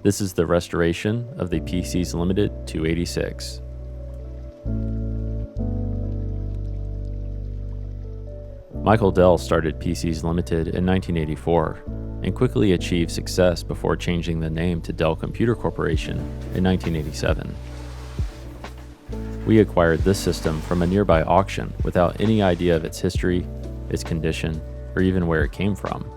This is the restoration of the PCs Limited 286. Michael Dell started PCs Limited in 1984 and quickly achieved success before changing the name to Dell Computer Corporation in 1987. We acquired this system from a nearby auction without any idea of its history, its condition, or even where it came from.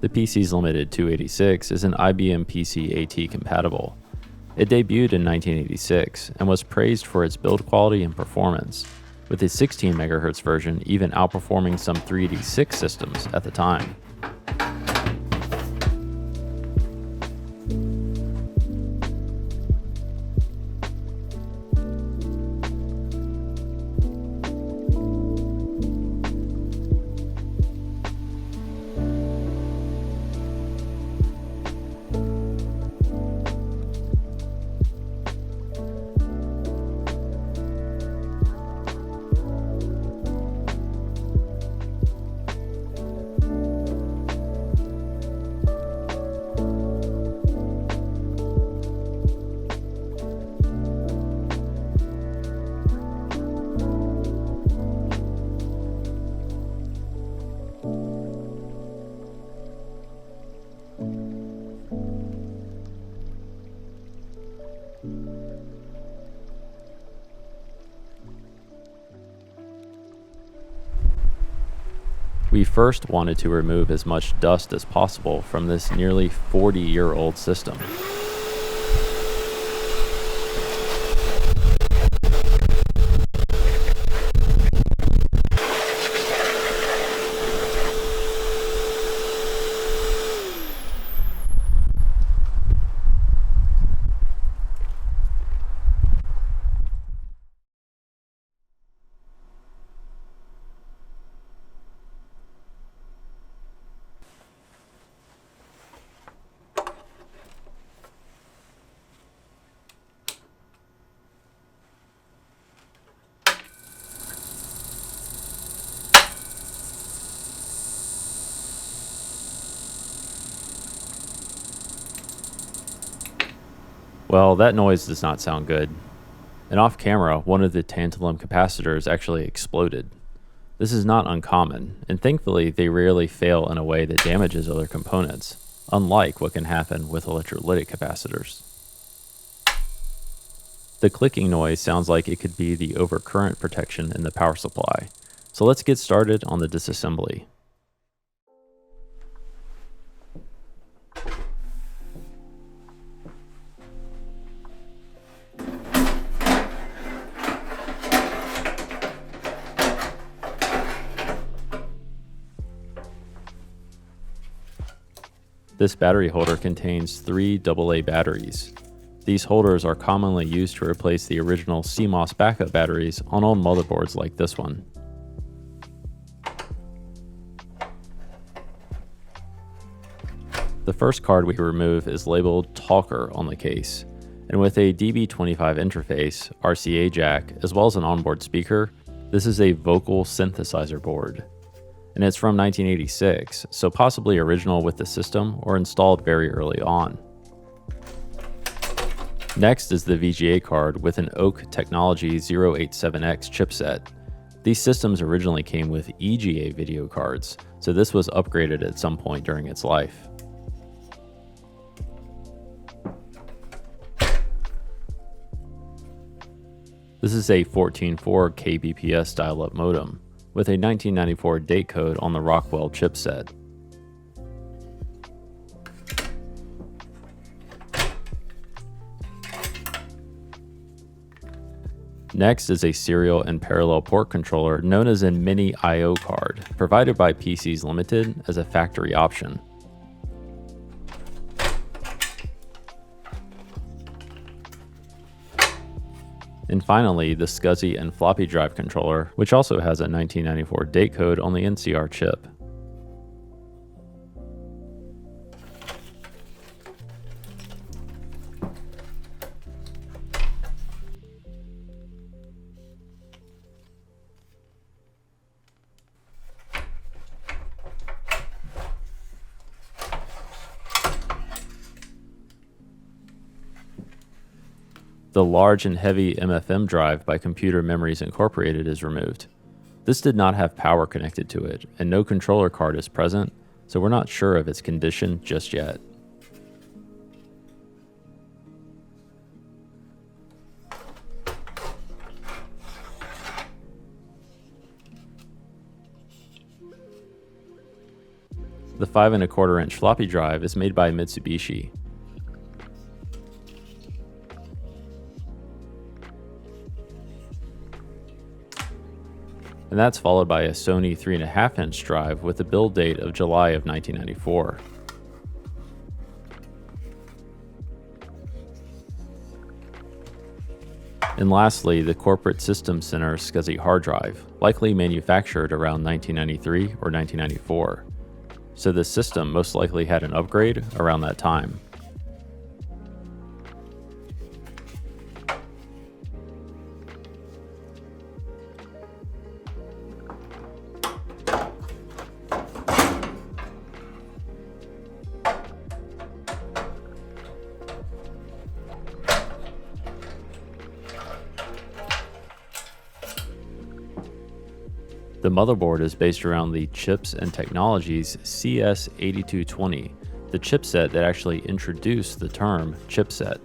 The PCs Limited 286 is an IBM PC AT compatible. It debuted in 1986 and was praised for its build quality and performance, with the 16 MHz version even outperforming some 386 systems at the time. We first wanted to remove as much dust as possible from this nearly 40-year-old system. Well, that noise does not sound good. And off camera, one of the tantalum capacitors actually exploded. This is not uncommon, and thankfully they rarely fail in a way that damages other components, unlike what can happen with electrolytic capacitors. The clicking noise sounds like it could be the overcurrent protection in the power supply, so let's get started on the disassembly. This battery holder contains 3 AA batteries. These holders are commonly used to replace the original CMOS backup batteries on old motherboards like this one. The first card we remove is labeled Talker on the case, and with a DB25 interface, RCA jack, as well as an onboard speaker, this is a vocal synthesizer board. And it's from 1986, so possibly original with the system or installed very early on. Next is the VGA card with an Oak Technology 087X chipset. These systems originally came with EGA video cards, so this was upgraded at some point during its life. This is a 14.4 kbps dial-up modem with a 1994 date code on the Rockwell chipset. Next is a serial and parallel port controller known as a mini I/O card, provided by PCs Limited as a factory option. And finally, the SCSI and floppy drive controller, which also has a 1994 date code on the NCR chip. The large and heavy MFM drive by Computer Memories Incorporated is removed. This did not have power connected to it, and no controller card is present, so we're not sure of its condition just yet. The 5 1/4 inch floppy drive is made by Mitsubishi. And that's followed by a Sony 3.5 inch drive with a build date of July of 1994. And lastly, the Corporate Systems Center SCSI hard drive, likely manufactured around 1993 or 1994. So this system most likely had an upgrade around that time. The motherboard is based around the Chips and Technologies CS8220, the chipset that actually introduced the term chipset.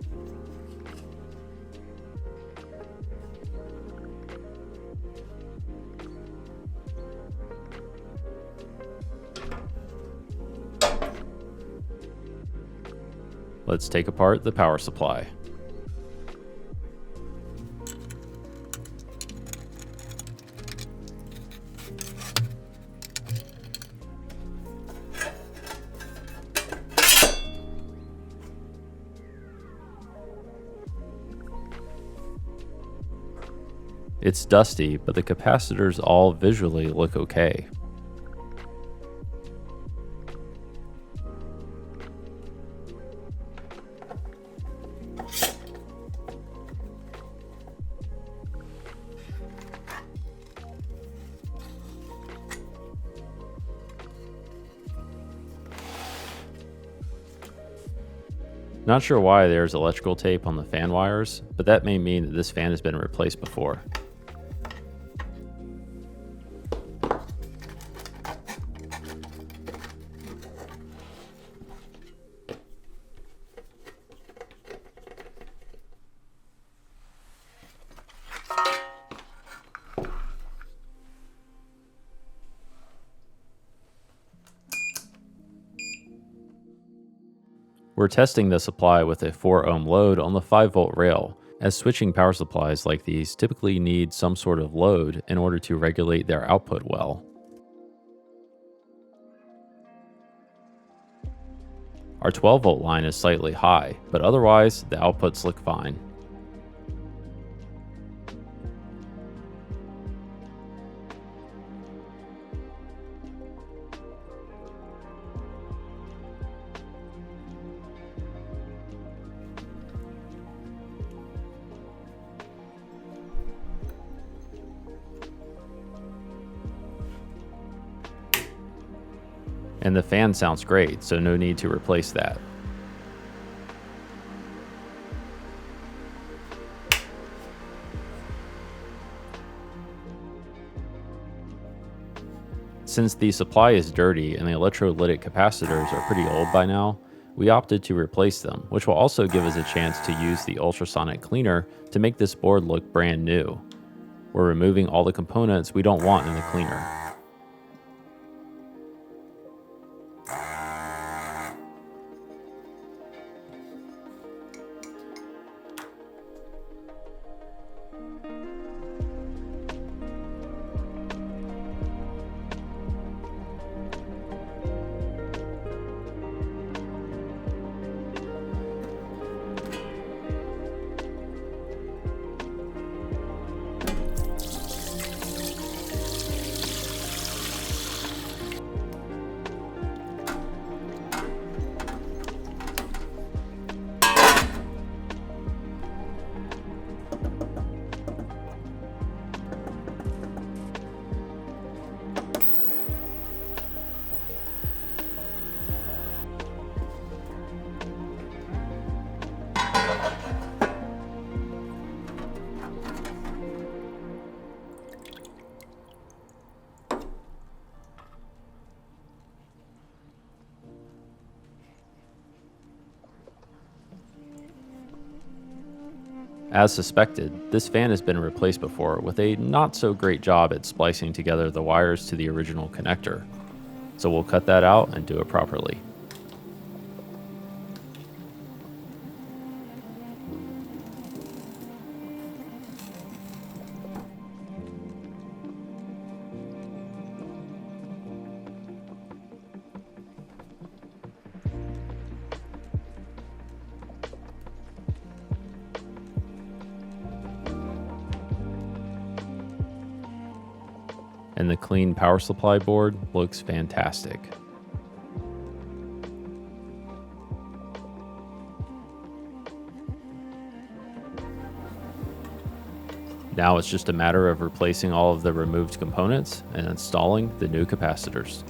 Let's take apart the power supply. It's dusty, but the capacitors all visually look okay. Not sure why there's electrical tape on the fan wires, but that may mean that this fan has been replaced before. We're testing the supply with a 4 ohm load on the 5 volt rail, as switching power supplies like these typically need some sort of load in order to regulate their output well. Our 12 volt line is slightly high, but otherwise the outputs look fine. And the fan sounds great, so no need to replace that. Since the supply is dirty and the electrolytic capacitors are pretty old by now, we opted to replace them, which will also give us a chance to use the ultrasonic cleaner to make this board look brand new. We're removing all the components we don't want in the cleaner. As suspected, this fan has been replaced before with a not so great job at splicing together the wires to the original connector. So we'll cut that out and do it properly. And the clean power supply board looks fantastic. Now it's just a matter of replacing all of the removed components and installing the new capacitors.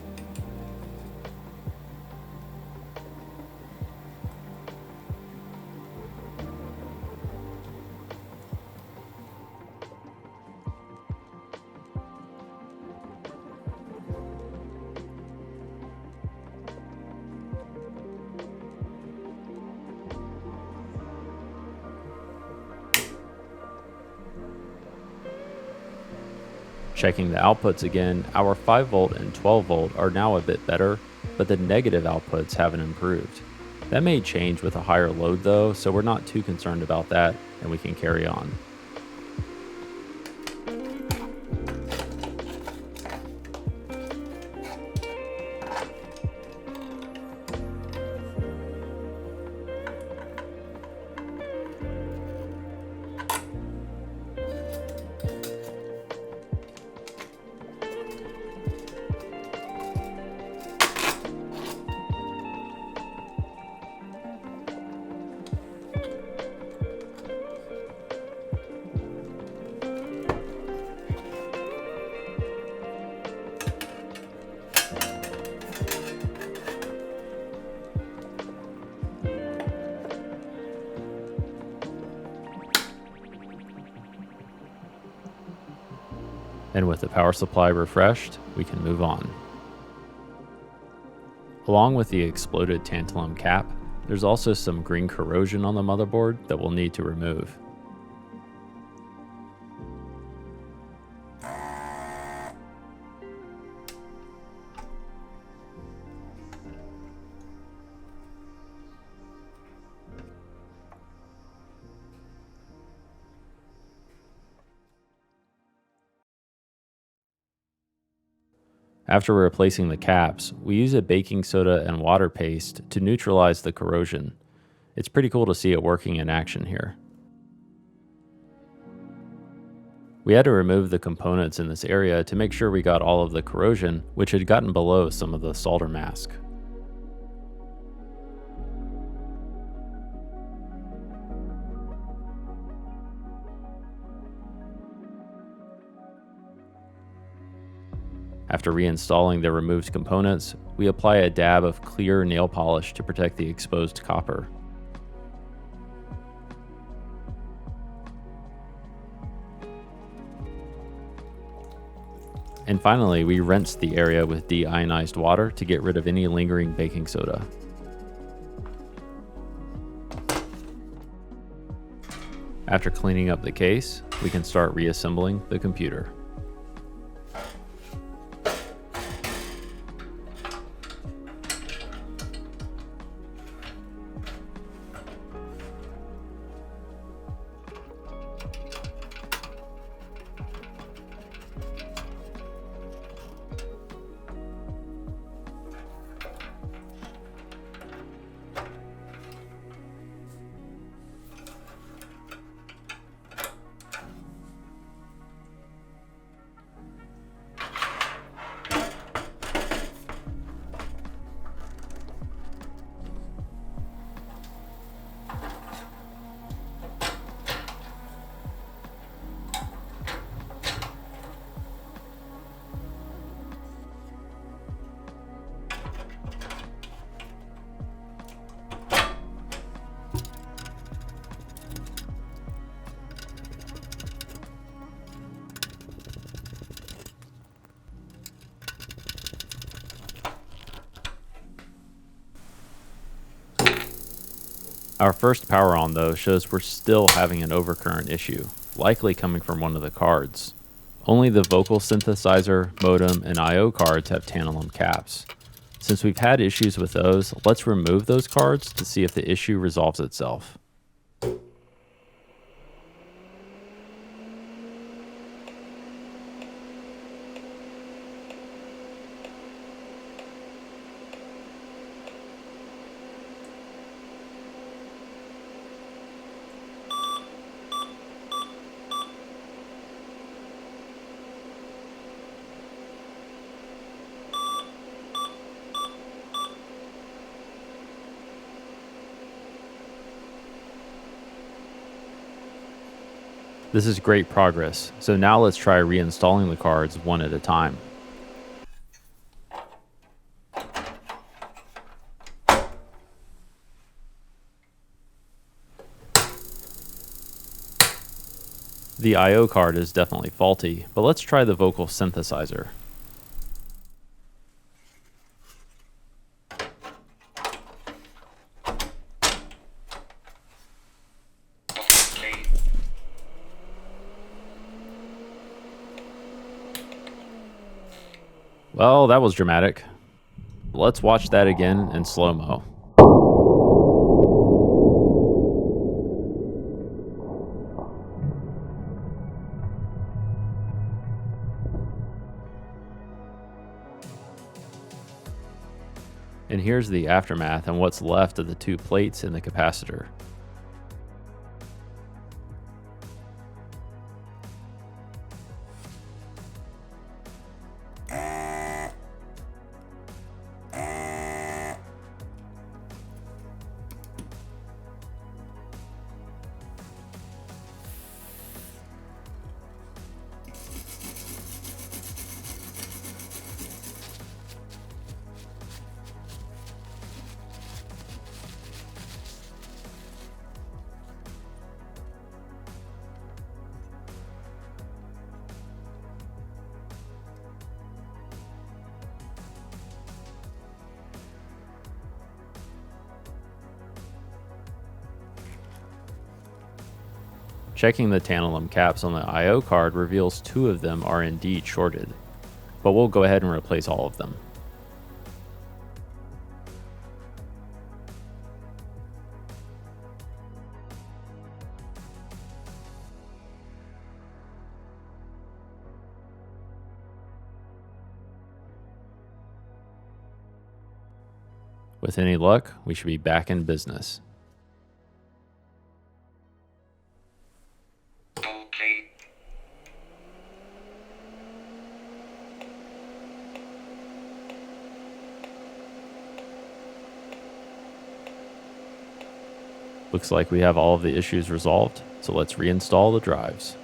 Checking the outputs again, our 5V and 12V are now a bit better, but the negative outputs haven't improved. That may change with a higher load though, so we're not too concerned about that and we can carry on. And with the power supply refreshed, we can move on. Along with the exploded tantalum cap, there's also some green corrosion on the motherboard that we'll need to remove. After replacing the caps, we use a baking soda and water paste to neutralize the corrosion. It's pretty cool to see it working in action here. We had to remove the components in this area to make sure we got all of the corrosion, which had gotten below some of the solder mask. After reinstalling the removed components, we apply a dab of clear nail polish to protect the exposed copper. And finally, we rinsed the area with deionized water to get rid of any lingering baking soda. After cleaning up the case, we can start reassembling the computer. Our first power on though shows we're still having an overcurrent issue, likely coming from one of the cards. Only the vocal synthesizer, modem, and I/O cards have tantalum caps. Since we've had issues with those, let's remove those cards to see if the issue resolves itself. This is great progress, so now let's try reinstalling the cards one at a time. The I/O card is definitely faulty, but let's try the vocal synthesizer. Well, that was dramatic. Let's watch that again in slow-mo. And here's the aftermath and what's left of the two plates in the capacitor. Checking the tantalum caps on the I/O card reveals two of them are indeed shorted, but we'll go ahead and replace all of them. With any luck, we should be back in business. Looks like we have all of the issues resolved, so let's reinstall the drives.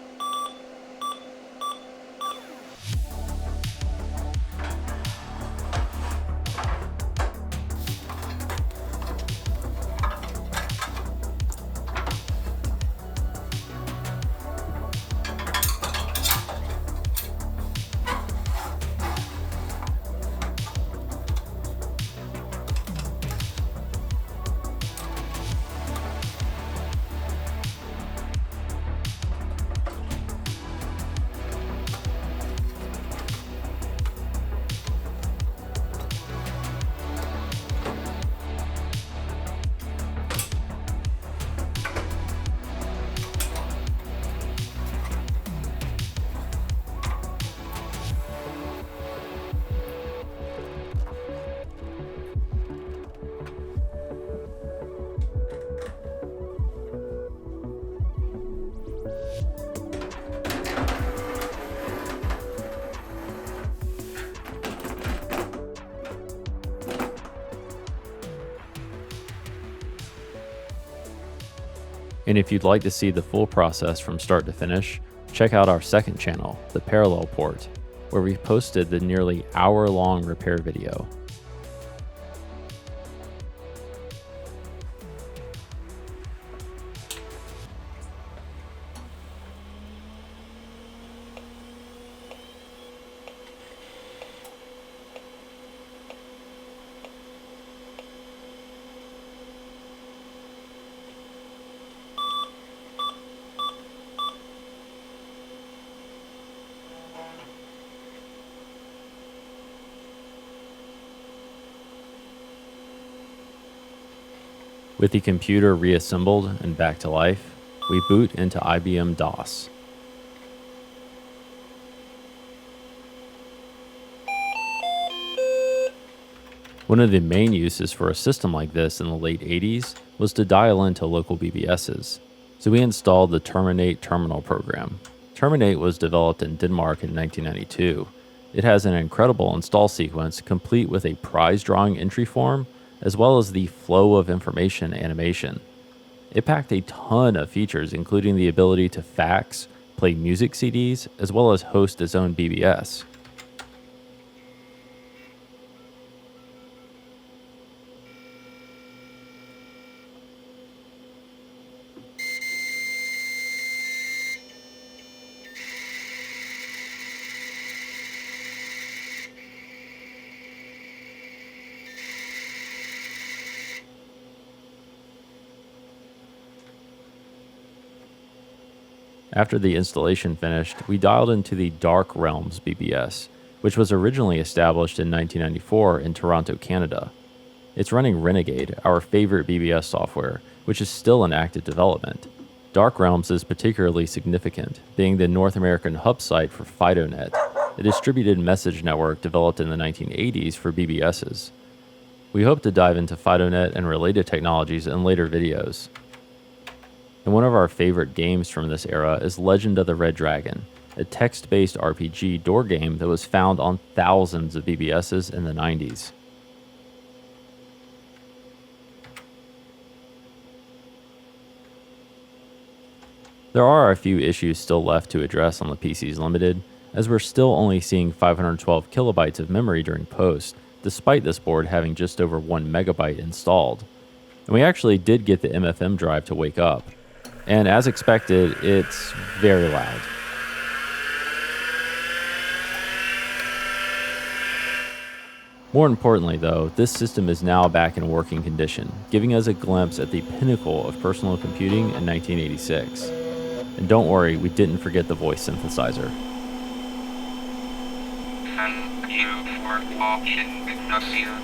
And if you'd like to see the full process from start to finish, check out our second channel, the Parallel Port, where we posted the nearly hour-long repair video. With the computer reassembled and back to life, we boot into IBM DOS. One of the main uses for a system like this in the late 80s was to dial into local BBSs, so we installed the Terminate terminal program. Terminate was developed in Denmark in 1992. It has an incredible install sequence complete with a prize drawing entry form, as well as the flow of information animation. It packed a ton of features, including the ability to fax, play music CDs, as well as host its own BBS. After the installation finished, we dialed into the Darkrealms BBS, which was originally established in 1994 in Toronto, Canada. It's running Renegade, our favorite BBS software, which is still in active development. Darkrealms is particularly significant, being the North American hub site for FidoNet, a distributed message network developed in the 1980s for BBSs. We hope to dive into FidoNet and related technologies in later videos. And one of our favorite games from this era is Legend of the Red Dragon, a text-based RPG door game that was found on thousands of BBSs in the 90s. There are a few issues still left to address on the PC's Limited, as we're still only seeing 512 kilobytes of memory during post, despite this board having just over 1 megabyte installed. And we actually did get the MFM drive to wake up. And as expected, it's very loud. More importantly though, this system is now back in working condition, giving us a glimpse at the pinnacle of personal computing in 1986. And don't worry, we didn't forget the voice synthesizer. Thank you for watching Kinissue.